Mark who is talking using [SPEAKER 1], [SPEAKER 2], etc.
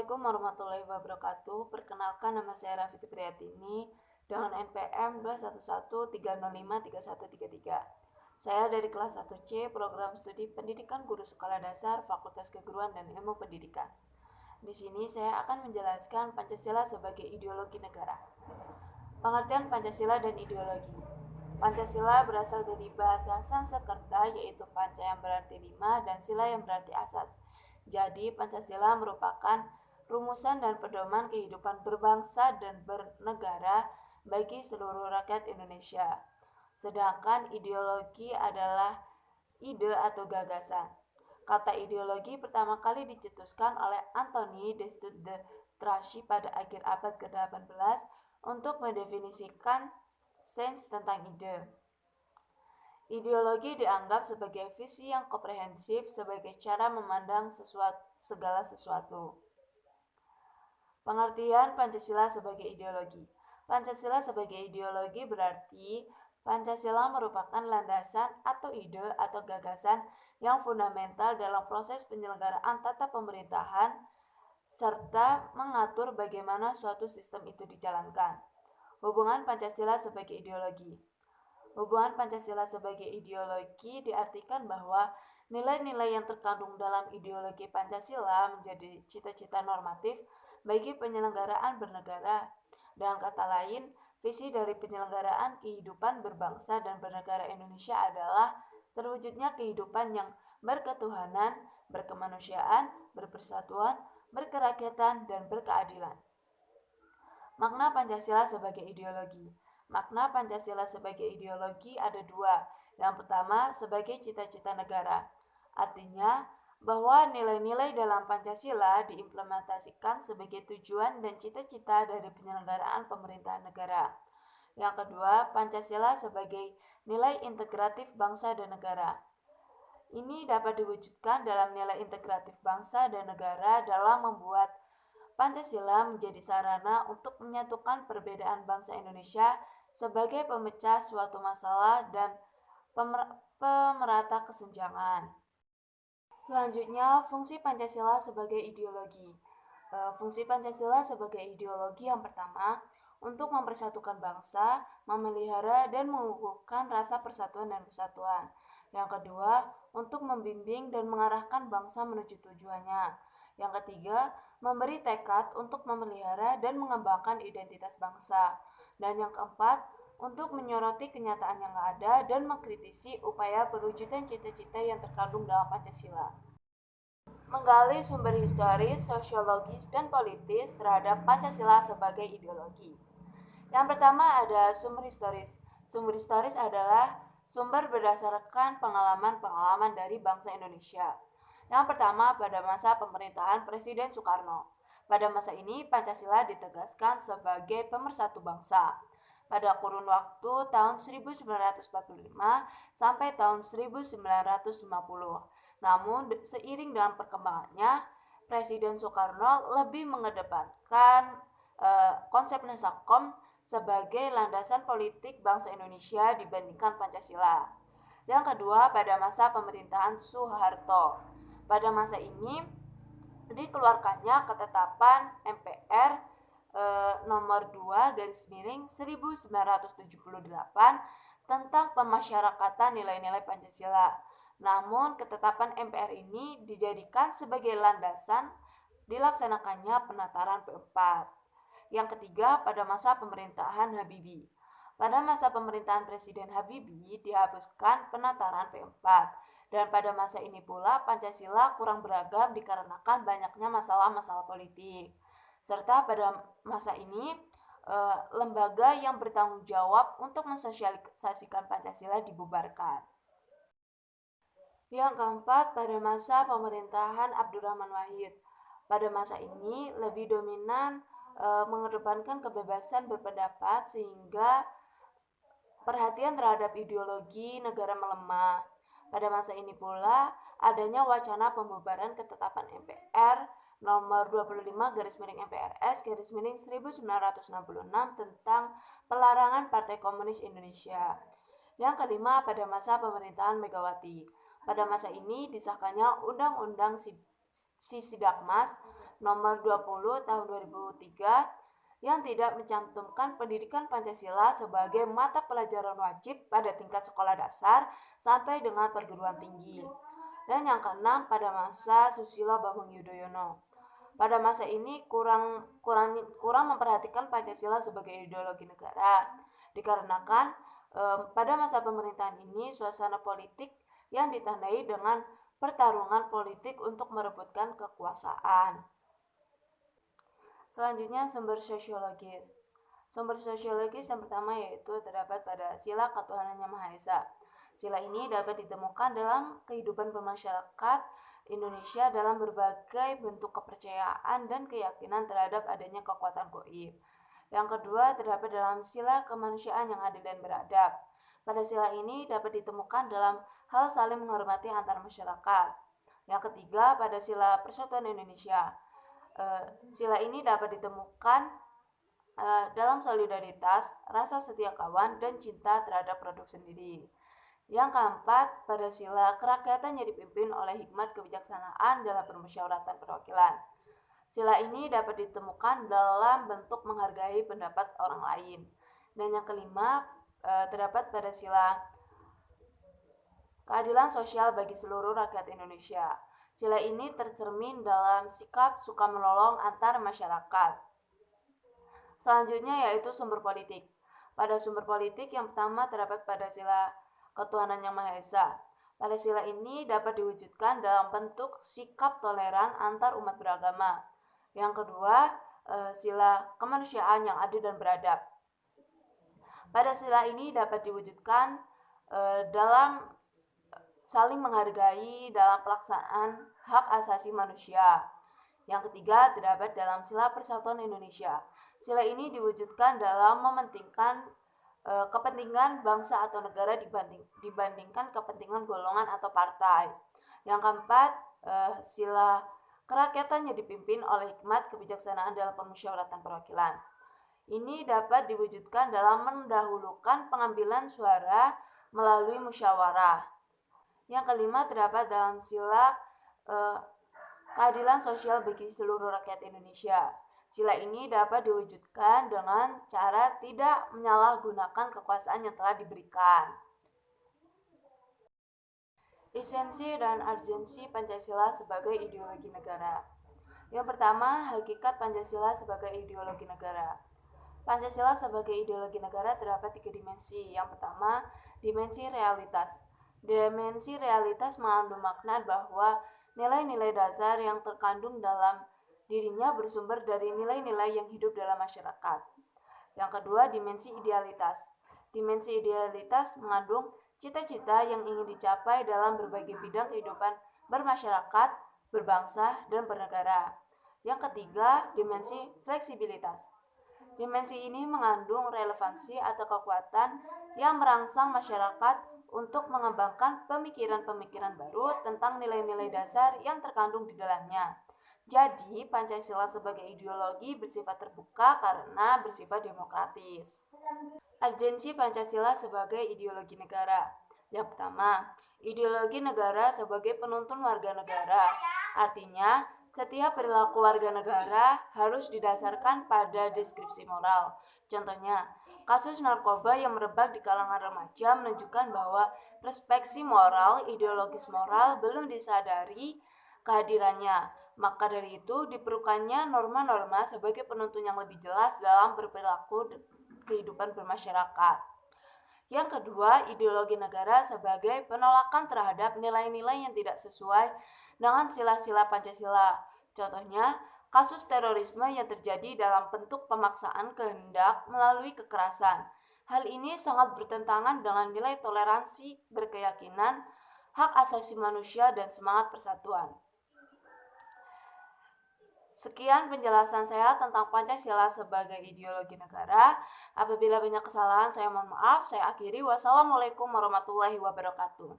[SPEAKER 1] Assalamualaikum warahmatullahi wabarakatuh. Perkenalkan, nama saya Raffi Priyatini dengan NPM 211305313. Saya dari kelas 1C Program Studi Pendidikan Guru Sekolah Dasar Fakultas Keguruan dan Ilmu Pendidikan. Di sini saya akan menjelaskan Pancasila sebagai ideologi negara. Pengertian Pancasila dan ideologi. Pancasila berasal dari bahasa Sanskerta, yaitu panca yang berarti 5 dan sila yang berarti asas. Jadi, Pancasila merupakan rumusan dan pedoman kehidupan berbangsa dan bernegara bagi seluruh rakyat Indonesia. Sedangkan ideologi adalah ide atau gagasan. Kata ideologi pertama kali dicetuskan oleh Anthony de Strachey pada akhir abad ke-18 untuk mendefinisikan sains tentang ide. Ideologi dianggap sebagai visi yang komprehensif sebagai cara memandang segala sesuatu. Pengertian Pancasila sebagai ideologi. Pancasila sebagai ideologi berarti Pancasila merupakan landasan atau ide atau gagasan yang fundamental dalam proses penyelenggaraan tata pemerintahan serta mengatur bagaimana suatu sistem itu dijalankan. Hubungan Pancasila sebagai ideologi. Hubungan Pancasila sebagai ideologi diartikan bahwa nilai-nilai yang terkandung dalam ideologi Pancasila menjadi cita-cita normatif bagi penyelenggaraan bernegara. Dengan kata lain, visi dari penyelenggaraan kehidupan berbangsa dan bernegara Indonesia adalah terwujudnya kehidupan yang berketuhanan, berkemanusiaan, berpersatuan, berkerakyatan, dan berkeadilan. Makna Pancasila sebagai ideologi. Makna Pancasila sebagai ideologi ada dua. Yang pertama, sebagai cita-cita negara. Artinya, bahwa nilai-nilai dalam Pancasila diimplementasikan sebagai tujuan dan cita-cita dari penyelenggaraan pemerintahan negara. Yang kedua, Pancasila sebagai nilai integratif bangsa dan negara. Ini dapat diwujudkan dalam nilai integratif bangsa dan negara dalam membuat Pancasila menjadi sarana untuk menyatukan perbedaan bangsa Indonesia sebagai pemecah suatu masalah dan pemerata kesenjangan. Selanjutnya, fungsi Pancasila sebagai ideologi. Fungsi Pancasila sebagai ideologi yang pertama, untuk mempersatukan bangsa, memelihara dan mengukuhkan rasa persatuan dan kesatuan. Yang kedua, untuk membimbing dan mengarahkan bangsa menuju tujuannya. Yang ketiga, memberi tekad untuk memelihara dan mengembangkan identitas bangsa. Dan yang keempat, untuk menyoroti kenyataan yang ada dan mengkritisi upaya perwujudan cita-cita yang terkandung dalam Pancasila. Menggali sumber historis, sosiologis, dan politis terhadap Pancasila sebagai ideologi. Yang pertama ada sumber historis. Sumber historis adalah sumber berdasarkan pengalaman-pengalaman dari bangsa Indonesia. Yang pertama pada masa pemerintahan Presiden Soekarno. Pada masa ini Pancasila ditegaskan sebagai pemersatu bangsa. Pada kurun waktu tahun 1945 sampai tahun 1950. Namun seiring dengan perkembangannya, Presiden Soekarno lebih mengedepankan konsep Nasakom sebagai landasan politik bangsa Indonesia dibandingkan Pancasila. Yang kedua, pada masa pemerintahan Soeharto. Pada masa ini dikeluarkannya ketetapan MPR nomor 2/1978 tentang pemasyarakatan nilai-nilai Pancasila. Namun, ketetapan MPR ini dijadikan sebagai landasan dilaksanakannya penataran P4. Yang ketiga, pada masa pemerintahan Habibie. Pada masa pemerintahan Presiden Habibie dihapuskan penataran P4. Dan pada masa ini pula Pancasila kurang beragam dikarenakan banyaknya masalah-masalah politik. Serta pada masa ini lembaga yang bertanggung jawab untuk mensosialisasikan Pancasila dibubarkan. Yang keempat, pada masa pemerintahan Abdurrahman Wahid. Pada masa ini lebih dominan mengedepankan kebebasan berpendapat sehingga perhatian terhadap ideologi negara melemah. Pada masa ini pula adanya wacana pembubaran ketetapan MPR nomor 25/MPRS/1966 tentang pelarangan Partai Komunis Indonesia. Yang kelima, pada masa pemerintahan Megawati. Pada masa ini disahkannya Undang-Undang Sisidakmas nomor 20 tahun 2003 yang tidak mencantumkan pendidikan Pancasila sebagai mata pelajaran wajib pada tingkat sekolah dasar sampai dengan perguruan tinggi. Dan yang keenam, pada masa Susilo Bambang Yudhoyono. Pada masa ini kurang memperhatikan Pancasila sebagai ideologi negara, dikarenakan pada masa pemerintahan ini suasana politik yang ditandai dengan pertarungan politik untuk merebutkan kekuasaan. Selanjutnya, sumber sosiologis. Sumber sosiologis yang pertama yaitu terdapat pada sila ketuhanan Yang Maha Esa. Sila ini dapat ditemukan dalam kehidupan bermasyarakat Indonesia dalam berbagai bentuk kepercayaan dan keyakinan terhadap adanya kekuatan gaib. Yang kedua, terdapat dalam sila kemanusiaan yang adil dan beradab. Pada sila ini dapat ditemukan dalam hal saling menghormati antar masyarakat. Yang ketiga, pada sila persatuan Indonesia. Sila ini dapat ditemukan dalam solidaritas, rasa setia kawan, dan cinta terhadap produk sendiri. Yang keempat, pada sila kerakyatan yang dipimpin oleh hikmat kebijaksanaan dalam permusyawaratan perwakilan. Sila ini dapat ditemukan dalam bentuk menghargai pendapat orang lain. Dan yang kelima, terdapat pada sila keadilan sosial bagi seluruh rakyat Indonesia. Sila ini tercermin dalam sikap suka menolong antar masyarakat. Selanjutnya yaitu sumber politik. Pada sumber politik yang pertama terdapat pada sila ketuhanan Yang Maha Esa. Pada sila ini dapat diwujudkan dalam bentuk sikap toleran antar umat beragama. Yang kedua, sila kemanusiaan yang adil dan beradab. Pada sila ini dapat diwujudkan dalam saling menghargai dalam pelaksanaan hak asasi manusia. Yang ketiga, terdapat dalam sila persatuan Indonesia. Sila ini diwujudkan dalam mementingkan kepentingan bangsa atau negara dibandingkan kepentingan golongan atau partai. Yang keempat, sila kerakyatan yang dipimpin oleh hikmat kebijaksanaan dalam permusyawaratan perwakilan. Ini dapat diwujudkan dalam mendahulukan pengambilan suara melalui musyawarah. Yang kelima, terdapat dalam sila keadilan sosial bagi seluruh rakyat Indonesia. Sila ini dapat diwujudkan dengan cara tidak menyalahgunakan kekuasaan yang telah diberikan. Esensi dan urgensi Pancasila sebagai ideologi negara. Yang pertama, hakikat Pancasila sebagai ideologi negara. Pancasila sebagai ideologi negara terdapat 3 dimensi. Yang pertama, dimensi realitas. Dimensi realitas mengandung makna bahwa nilai-nilai dasar yang terkandung dalam dirinya bersumber dari nilai-nilai yang hidup dalam masyarakat. Yang kedua, dimensi idealitas. Dimensi idealitas mengandung cita-cita yang ingin dicapai dalam berbagai bidang kehidupan bermasyarakat, berbangsa, dan bernegara. Yang ketiga, dimensi fleksibilitas. Dimensi ini mengandung relevansi atau kekuatan yang merangsang masyarakat untuk mengembangkan pemikiran-pemikiran baru tentang nilai-nilai dasar yang terkandung di dalamnya. Jadi, Pancasila sebagai ideologi bersifat terbuka karena bersifat demokratis. Urgensi Pancasila sebagai ideologi negara. Yang pertama, ideologi negara sebagai penuntun warga negara. Artinya, setiap perilaku warga negara harus didasarkan pada deskripsi moral. Contohnya, kasus narkoba yang merebak di kalangan remaja menunjukkan bahwa perspektif moral, ideologis moral belum disadari kehadirannya. Maka dari itu diperlukannya norma-norma sebagai penuntun yang lebih jelas dalam berperilaku kehidupan bermasyarakat. Yang kedua, ideologi negara sebagai penolakan terhadap nilai-nilai yang tidak sesuai dengan sila-sila Pancasila. Contohnya, kasus terorisme yang terjadi dalam bentuk pemaksaan kehendak melalui kekerasan. Hal ini sangat bertentangan dengan nilai toleransi, berkeyakinan, hak asasi manusia, dan semangat persatuan. Sekian penjelasan saya tentang Pancasila sebagai ideologi negara. Apabila banyak kesalahan, saya mohon maaf. Saya akhiri. Wassalamualaikum warahmatullahi wabarakatuh.